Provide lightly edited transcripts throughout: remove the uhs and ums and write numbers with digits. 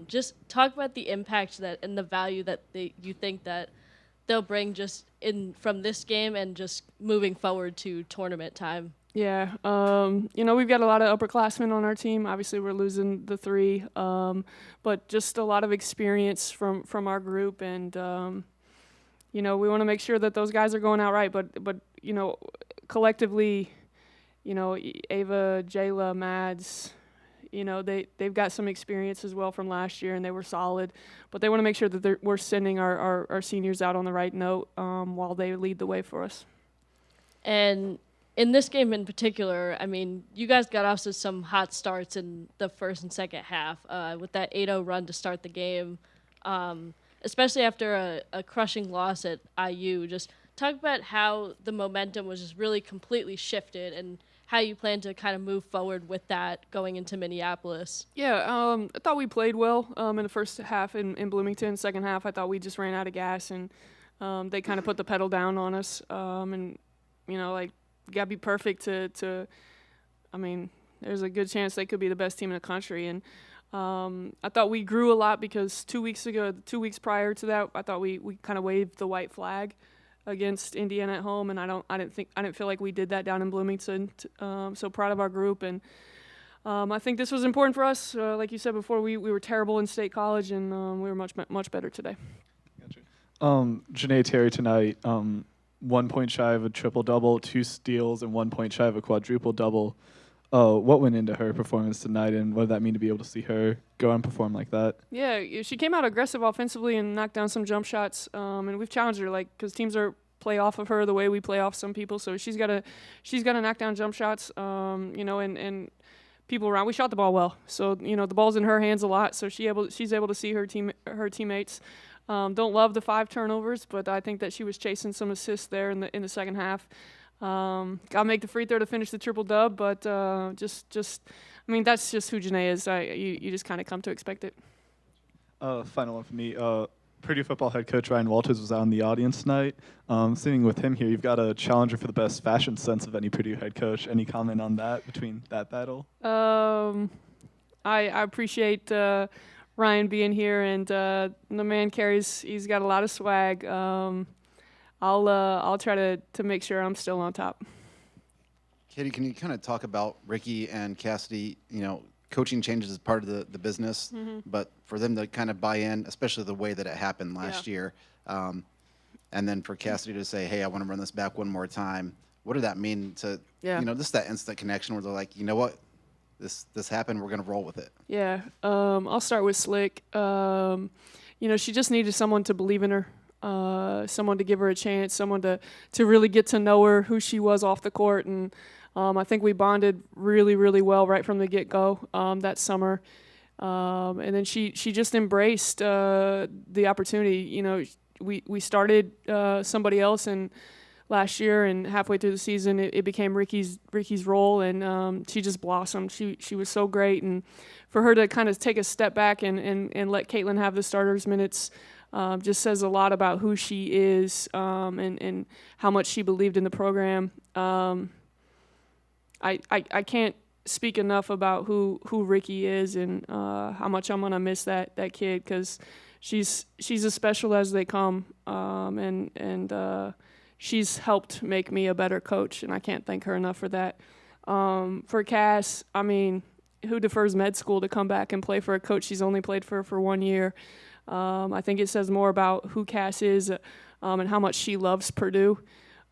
Just talk about the impact that and the value that you think that they'll bring just in from this game and just moving forward to tournament time. Yeah, we've got a lot of upperclassmen on our team. Obviously, we're losing the three, but just a lot of experience from our group, and we want to make sure that those guys are going out right. But collectively, Ava, Jayla, Mads, they've got some experience as well from last year, and they were solid. But they want to make sure that we're sending our seniors out on the right note while they lead the way for us. And in this game in particular, I mean, you guys got off to some hot starts in the first and second half with that 8-0 run to start the game, especially after a crushing loss at IU. Just talk about how the momentum was just really completely shifted and how you plan to kind of move forward with that going into Minneapolis. Yeah, I thought we played well in the first half in Bloomington. Second half, I thought we just ran out of gas, and they kind of put the pedal down on us. You gotta be perfect to I mean, there's a good chance they could be the best team in the country. And I thought we grew a lot because 2 weeks prior to that, I thought we kind of waved the white flag against Indiana at home, and I didn't feel like we did that down in Bloomington. So proud of our group, and I think this was important for us. Like you said before, we were terrible in State College, and we were much better today. Gotcha. Janae Terry tonight. 1 point shy of a triple-double, 2 steals, and 1 point shy of a quadruple-double. What went into her performance tonight, and what did that mean to be able to see her go and perform like that? Yeah, she came out aggressive offensively and knocked down some jump shots, and we've challenged her, because teams play off of her the way we play off some people, so she's got to knock down jump shots, and people around. We shot the ball well, so the ball's in her hands a lot, so she's able to see her teammates. Don't love the 5 turnovers, but I think that she was chasing some assists there in the second half. Got to make the free throw to finish the triple dub, but that's just who Janae is. You just kind of come to expect it. Final one for me. Purdue football head coach Ryan Walters was out in the audience tonight. Sitting with him here, you've got a challenger for the best fashion sense of any Purdue head coach. Any comment on that between that battle? I appreciate Ryan being here, and the man he's got a lot of swag. I'll try to make sure I'm still on top. Katie, can you kind of talk about Ricky and Cassidy? Coaching changes is part of the business, but for them to kind of buy in, especially the way that it happened last year, and then for Cassidy to say, hey, I want to run this back one more time. What did that mean to, just that instant connection where they're like, you know what? This happened. We're going to roll with it. Yeah. I'll start with Slick. She just needed someone to believe in her, someone to give her a chance, someone to really get to know her, who she was off the court. And I think we bonded really, really well right from the get-go that summer. And then she just embraced the opportunity. We started somebody else, and last year, and halfway through the season, it became Ricky's role, and she just blossomed. She was so great, and for her to kind of take a step back and let Caitlin have the starters minutes just says a lot about who she is and how much she believed in the program. I can't speak enough about who Ricky is and how much I'm gonna miss that kid, because she's as special as they come, and she's helped make me a better coach, and I can't thank her enough for that. For Cass, who defers med school to come back and play for a coach she's only played for 1 year? I think it says more about who Cass is and how much she loves Purdue.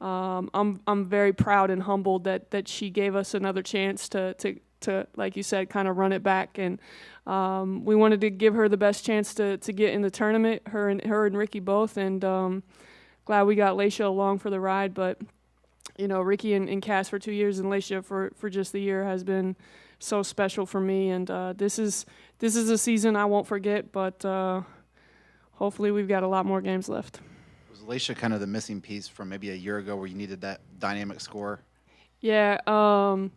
I'm very proud and humbled that she gave us another chance to like you said, kind of run it back, and we wanted to give her the best chance to get in the tournament, her and Ricky both, and glad we got Laisha along for the ride. But Ricky and Cass for 2 years, and Laisha for just the year has been so special for me, and this is a season I won't forget, but hopefully we've got a lot more games left. Was Laisha kind of the missing piece from maybe a year ago where you needed that dynamic scorer? Yeah, I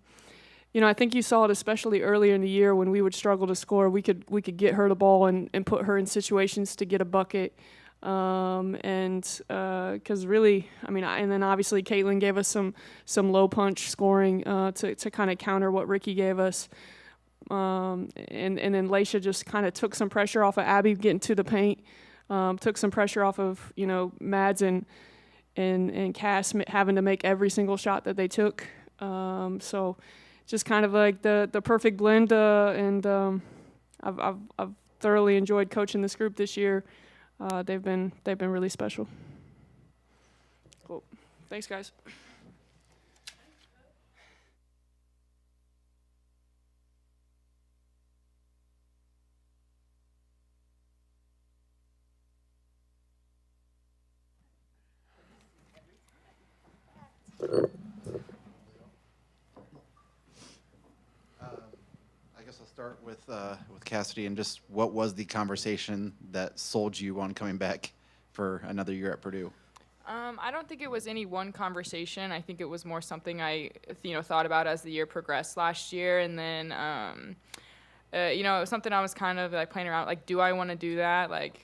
think you saw it especially earlier in the year when we would struggle to score. We could get her the ball and put her in situations to get a bucket. Because really, and then obviously Caitlin gave us some low punch scoring to kind of counter what Ricky gave us. and then Laisha just kind of took some pressure off of Abby getting to the paint, took some pressure off of, Mads and Cass having to make every single shot that they took. So just kind of like the perfect blend, and I've thoroughly enjoyed coaching this group this year. They've been really special. Cool. Thanks, guys. I guess I'll start with Cassidy, and just what was the conversation that sold you on coming back for another year at Purdue? I don't think it was any one conversation. I think it was more something I, thought about as the year progressed last year, and then, it was something I was kind of like playing around. Like, do I want to do that? Like,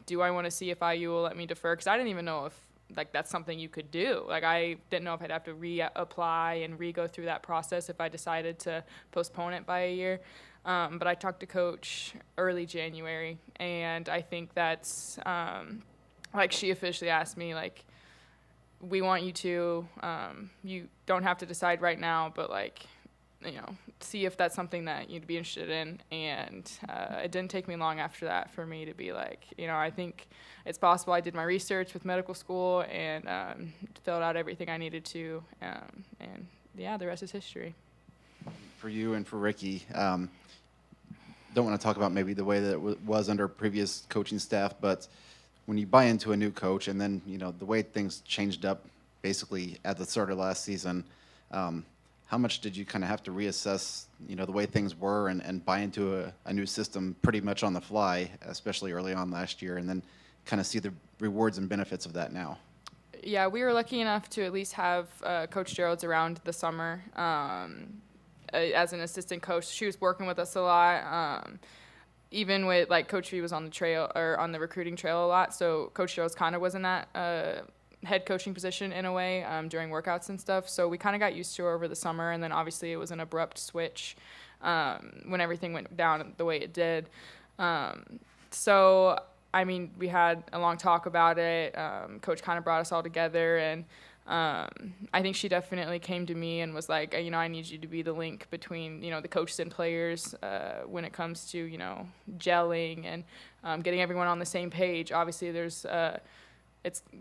do I want to see if IU will let me defer? Because I didn't even know if that's something you could do. Like, I didn't know if I'd have to reapply and go through that process if I decided to postpone it by a year. But I talked to Coach early January, and I think that's. She officially asked me, we want you to, you don't have to decide right now, but, see if that's something that you'd be interested in. And it didn't take me long after that for me to be I think it's possible. I did my research with medical school and filled out everything I needed to. And, the rest is history. For you and for Ricky, don't want to talk about maybe the way that it was under previous coaching staff, but when you buy into a new coach and then, the way things changed up basically at the start of last season, how much did you kind of have to reassess, the way things were and buy into a new system pretty much on the fly, especially early on last year, and then kind of see the rewards and benefits of that now? Yeah, we were lucky enough to at least have Coach Gearlds around the summer as an assistant coach. She was working with us a lot. Even with Coach V was on the trail or on the recruiting trail a lot, so Coach Gearlds kind of was in that head coaching position in a way during workouts and stuff. So we kind of got used to her over the summer, and then obviously it was an abrupt switch when everything went down the way it did. So we had a long talk about it. Coach kind of brought us all together, and I think she definitely came to me and was like, I need you to be the link between, the coaches and players when it comes to, gelling and getting everyone on the same page. Obviously, it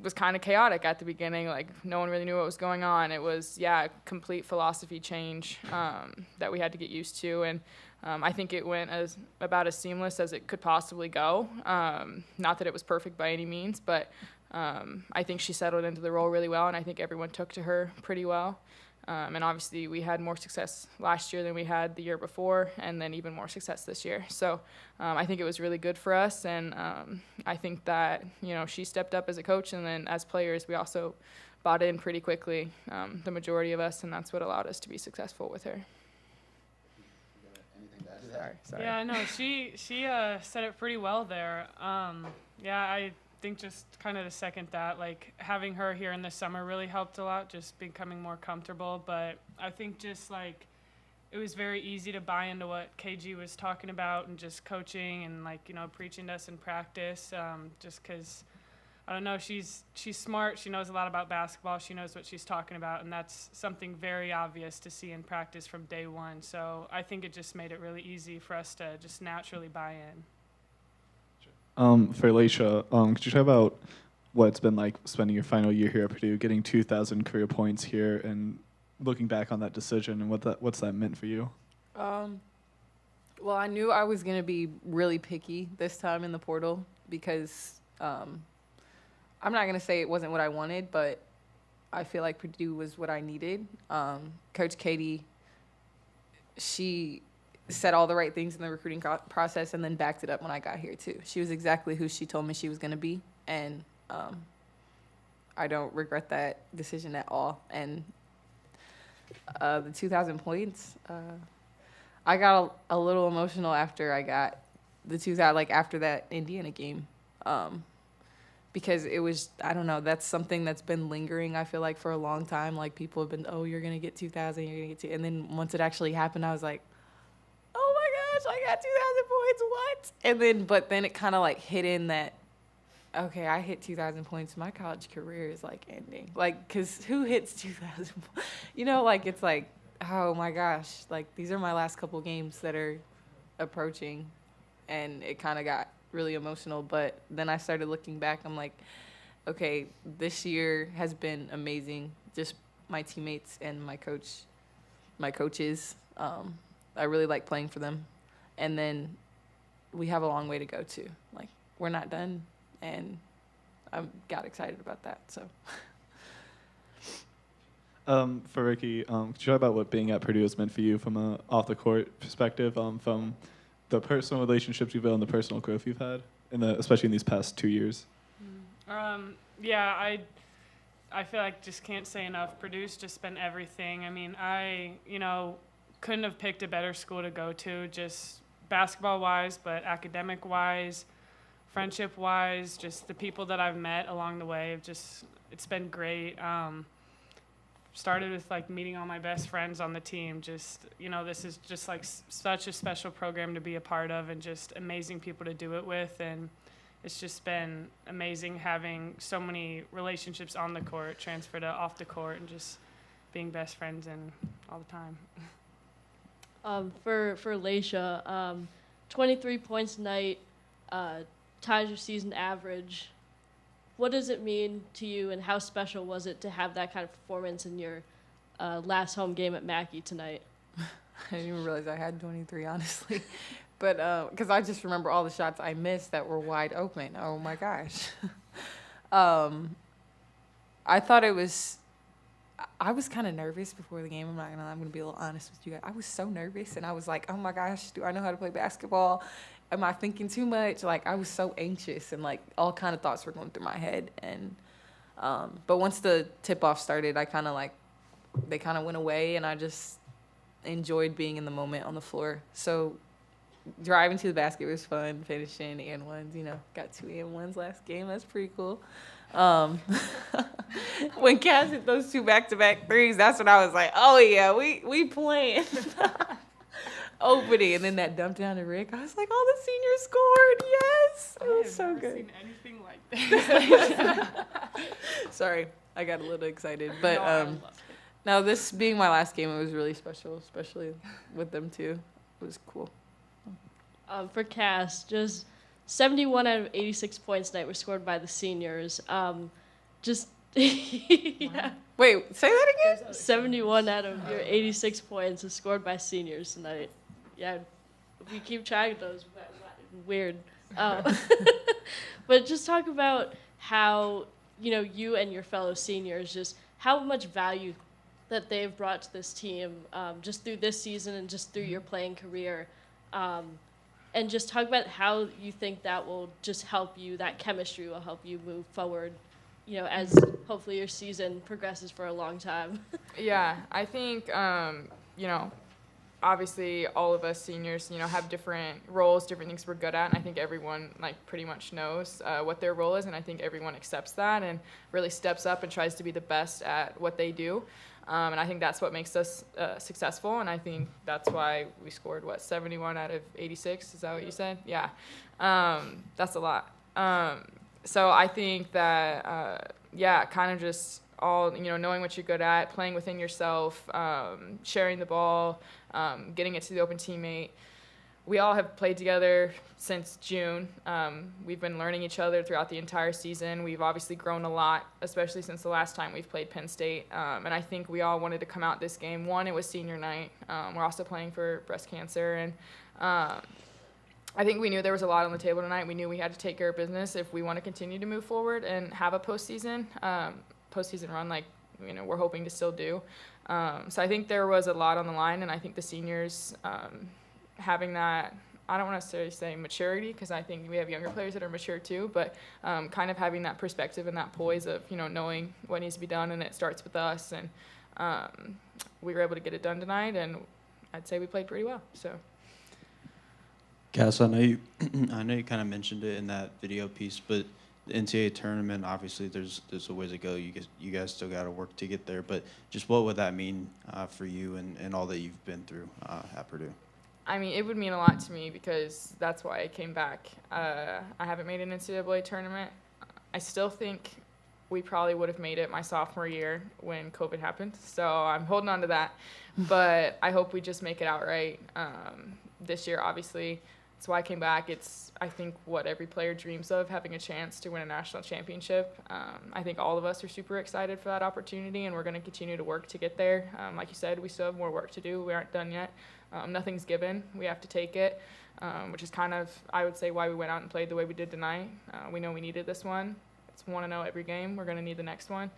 was kind of chaotic at the beginning. No one really knew what was going on. It was, a complete philosophy change that we had to get used to. And I think it went about as seamless as it could possibly go. Not that it was perfect by any means, but I think she settled into the role really well, and I think everyone took to her pretty well. And obviously we had more success last year than we had the year before, and then even more success this year. So I think it was really good for us, and I think that, she stepped up as a coach, and then as players we also bought in pretty quickly, the majority of us, and that's what allowed us to be successful with her. Sorry. Yeah, no, she said it pretty well there. I think just kind of to second that, having her here in the summer really helped a lot, just becoming more comfortable. But I think just it was very easy to buy into what KG was talking about and just coaching and preaching to us in practice. Just because I don't know, she's smart. She knows a lot about basketball. She knows what she's talking about, and that's something very obvious to see in practice from day one. So I think it just made it really easy for us to just naturally buy in. For Laisha, could you talk about what it's been like spending your final year here at Purdue, getting 2,000 career points here, and looking back on that decision and what's that meant for you? Well, I knew I was going to be really picky this time in the portal because I'm not going to say it wasn't what I wanted, but I feel like Purdue was what I needed. Coach Katie, she said all the right things in the recruiting process and then backed it up when I got here too. She was exactly who she told me she was going to be, and I don't regret that decision at all. And the 2,000 points, I got a little emotional after I got the 2,000, after that Indiana game, because it was, I don't know, that's something that's been lingering, I feel like, for a long time. People have been, oh, you're going to get 2,000, you're going to get 2,000. And then once it actually happened, I was like, gosh, I got 2,000 points. What? But then it kind of like hit in that, okay, I hit 2,000 points. My college career is like ending. Like, because who hits 2,000 points? You know, like, it's like, oh my gosh, like, these are my last couple games that are approaching. And it kind of got really emotional. But then I started looking back. I'm like, okay, this year has been amazing. Just my teammates and my coaches. I really like playing for them. And then we have a long way to go too. Like, we're not done, and I got excited about that. So, for Ricky, could you talk about what being at Purdue has meant for you from a off the court perspective, from the personal relationships you've built and the personal growth you've had, especially in these past 2 years? Yeah, I feel like just can't say enough. Purdue's just been everything. I mean, I couldn't have picked a better school to go to, just basketball-wise, but academic-wise, friendship-wise, just the people that I've met along the way. It's been great. Started with like meeting all my best friends on the team. Just, this is just like such a special program to be a part of, and just amazing people to do it with. And it's just been amazing having so many relationships on the court transfer to off the court, and just being best friends and all the time. For Laisha, 23 points tonight, ties your season average. What does it mean to you, and how special was it to have that kind of performance in your last home game at Mackey tonight? I didn't even realize I had 23, honestly. But because I just remember all the shots I missed that were wide open. Oh, my gosh. I thought I was kind of nervous before the game. I'm not going to lie. I'm going to be a little honest with you guys. I was so nervous, and I was like, oh, my gosh, do I know how to play basketball? Am I thinking too much? Like, I was so anxious, and, like, all kind of thoughts were going through my head. And but once the tip-off started, they kind of went away, and I just enjoyed being in the moment on the floor. So driving to the basket was fun, finishing and ones, got 2 and ones last game. That's pretty cool. When Cass hit those 2 back-to-back threes, that's when I was like, oh, yeah, we playing. Opening, and then that dump down to Rick, I was like, oh, the seniors scored, yes. It was so good. I have never seen anything like this. Sorry, I got a little excited. But no, this being my last game, it was really special, especially with them too. It was cool. For Cass, just 71 out of 86 points tonight were scored by the seniors. Yeah. Wait, say that again? 71 out of your 86 points is scored by seniors tonight. Yeah, we keep track of those. Weird. But just talk about how, you and your fellow seniors, just how much value that they've brought to this team just through this season and just through your playing career. And just talk about how you think that will just help you, that chemistry will help you move forward, as hopefully your season progresses for a long time. Yeah, I think, obviously all of us seniors, have different roles, different things we're good at, and I think everyone, pretty much knows what their role is, and I think everyone accepts that and really steps up and tries to be the best at what they do. And I think that's what makes us successful, and I think that's why we scored, 71 out of 86? Is that what you said? Yeah. That's a lot. So I think that, kind of just all, knowing what you're good at, playing within yourself, sharing the ball, getting it to the open teammate. We all have played together since June. We've been learning each other throughout the entire season. We've obviously grown a lot, especially since the last time we've played Penn State. And I think we all wanted to come out this game. One, it was senior night. We're also playing for breast cancer. And I think we knew there was a lot on the table tonight. We knew we had to take care of business if we want to continue to move forward and have a postseason run we're hoping to still do. So I think there was a lot on the line, and I think the seniors having that, I don't want to necessarily say maturity, because I think we have younger players that are mature too, but kind of having that perspective and that poise of, knowing what needs to be done, and it starts with us. And we were able to get it done tonight, and I'd say we played pretty well. So. Cass, I know you kind of mentioned it in that video piece, but the NCAA tournament, obviously, there's a ways to go. You guys still got to work to get there. But just what would that mean for you and all that you've been through at Purdue? I mean, it would mean a lot to me because that's why I came back. I haven't made an NCAA tournament. I still think we probably would have made it my sophomore year when COVID happened. So I'm holding on to that. But I hope we just make it outright this year, obviously. That's why I came back. It's, I think, what every player dreams of, having a chance to win a national championship. I think all of us are super excited for that opportunity, and we're going to continue to work to get there. Like you said, we still have more work to do. We aren't done yet. Nothing's given. We have to take it, which is kind of, I would say, why we went out and played the way we did tonight. We know we needed this one. It's 1-0 every game. We're going to need the next one.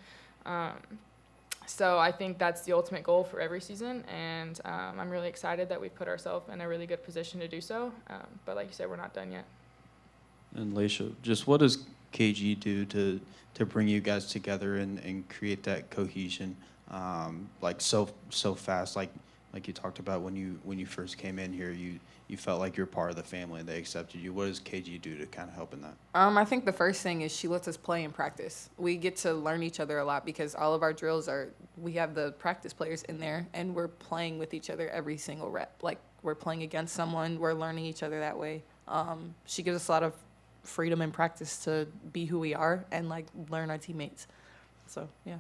So I think that's the ultimate goal for every season, and I'm really excited that we've put ourselves in a really good position to do so. But like you said, we're not done yet. And Laisha, just what does KG do to bring you guys together and create that cohesion, like so fast, like you talked about when you first came in here, you felt like you're part of the family and they accepted you. What does KG do to kind of help in that? I think the first thing is she lets us play in practice. We get to learn each other a lot because all of our drills we have the practice players in there, and we're playing with each other every single rep. Like, we're playing against someone, we're learning each other that way. She gives us a lot of freedom in practice to be who we are and, like, learn our teammates. So, yeah.